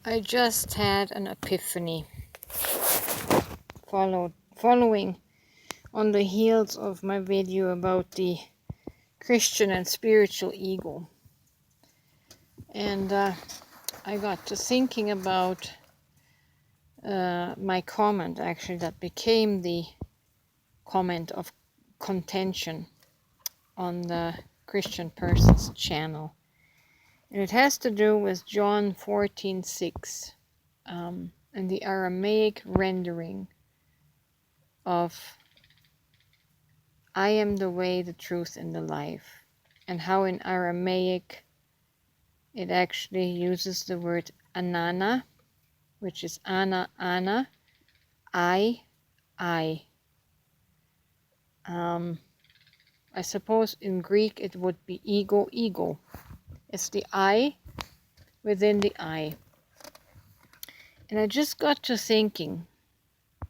I just had an epiphany following on the heels of my video about the Christian and spiritual ego. And I got to thinking about my comment, actually, that became the comment of contention on the Christian Person's channel. And it has to do with John 14:6 and the Aramaic rendering of I am the way, the truth, and the life, and how in Aramaic it actually uses the word anana, which is ana, ana, I. I suppose in Greek it would be ego, ego. It's the I within the I. And I just got to thinking,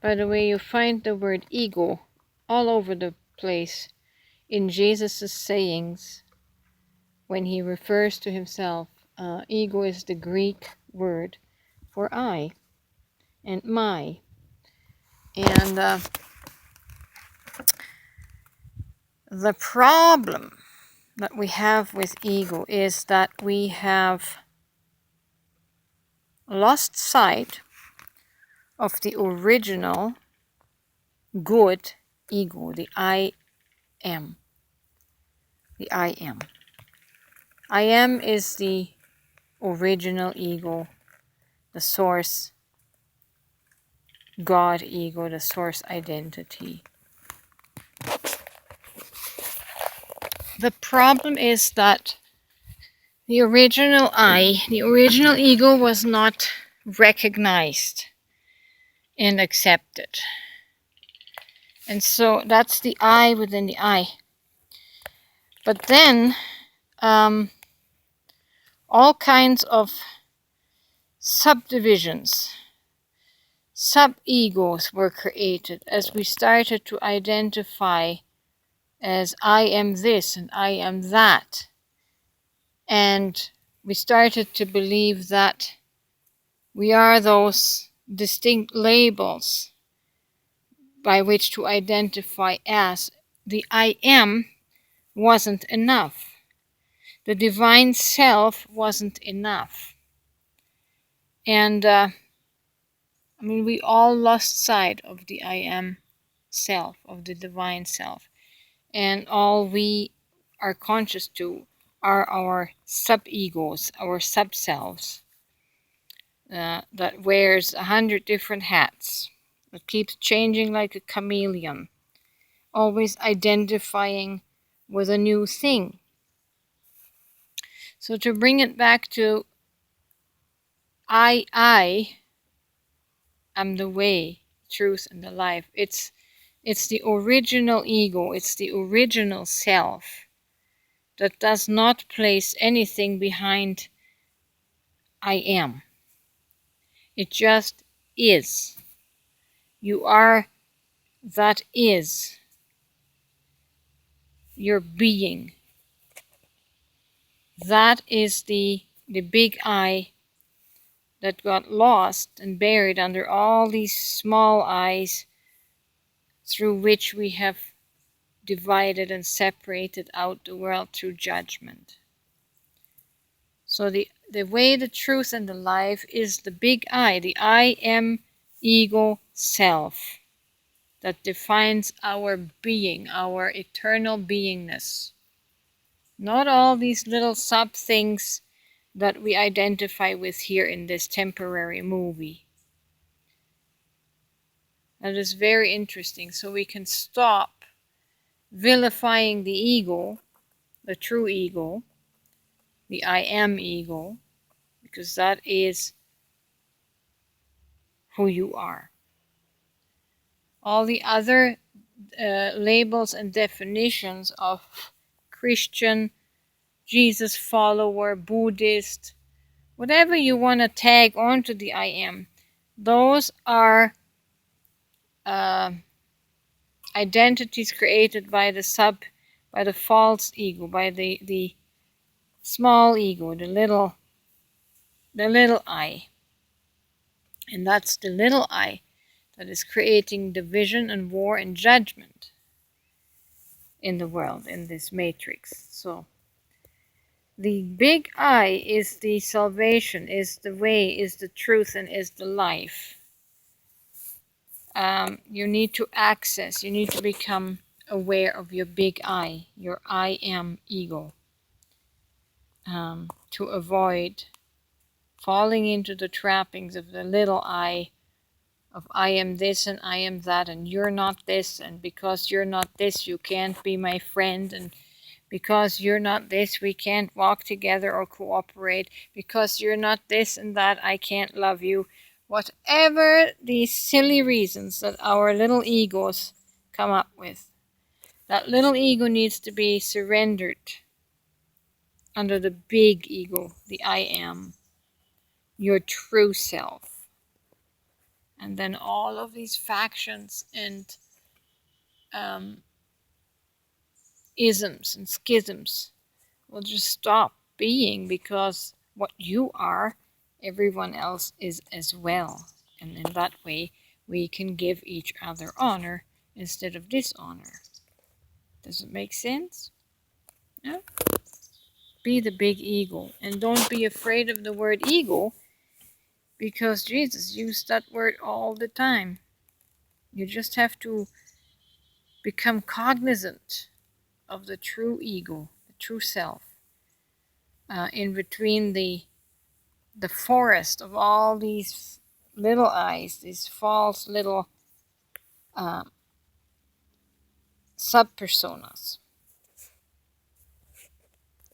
by the way, you find the word ego all over the place in Jesus' sayings when he refers to himself. Ego is the Greek word for I and my. And the problem that we have with ego is that we have lost sight of the original good ego, the I am. The I am. I am is the original ego, the source God ego, the source identity. The problem is that the original I, the original ego, was not recognized and accepted. And so that's the I within the I. But then all kinds of subdivisions, sub-egos were created as we started to identify as I am this and I am that. And we started to believe that we are those distinct labels by which to identify as. The I am wasn't enough. The divine self wasn't enough. And we all lost sight of the I am self, of the divine self. And all we are conscious to are our sub-egos, our sub-selves, that wears 100 different hats, that keeps changing like a chameleon, always identifying with a new thing. So to bring it back to I am the way, truth, and the life. It's the original ego, it's the original self that does not place anything behind I am. It just is. You are that is. Your being. That is the big I that got lost and buried under all these small I's through which we have divided and separated out the world through judgment. So the way, the truth, and the life is the big I, the I am ego self that defines our being, our eternal beingness. Not all these little sub things that we identify with here in this temporary movie. That is very interesting. So we can stop vilifying the ego, the true ego, the I am ego, because that is who you are. All the other labels and definitions of Christian, Jesus follower, Buddhist, whatever you want to tag onto the I am, those are identities created by the false ego, by the small ego, the little I. And that's the little I that is creating division and war and judgment in the world, in this matrix. So the big I is the salvation, is the way, is the truth, and is the life. You need to access, you need to become aware of your big I, your I am ego, to avoid falling into the trappings of the little I, of I am this and I am that, and you're not this, and because you're not this, you can't be my friend, and because you're not this, we can't walk together or cooperate, because you're not this and that, I can't love you. Whatever these silly reasons that our little egos come up with, that little ego needs to be surrendered under the big ego, the I am, your true self. And then all of these factions and isms and schisms will just stop being, because what you are, everyone else is as well. And in that way, we can give each other honor instead of dishonor. Does it make sense? Yeah? Be the big ego. And don't be afraid of the word ego, because Jesus used that word all the time. You just have to become cognizant of the true ego, the true self, in between the forest of all these little eyes, these false little sub-personas.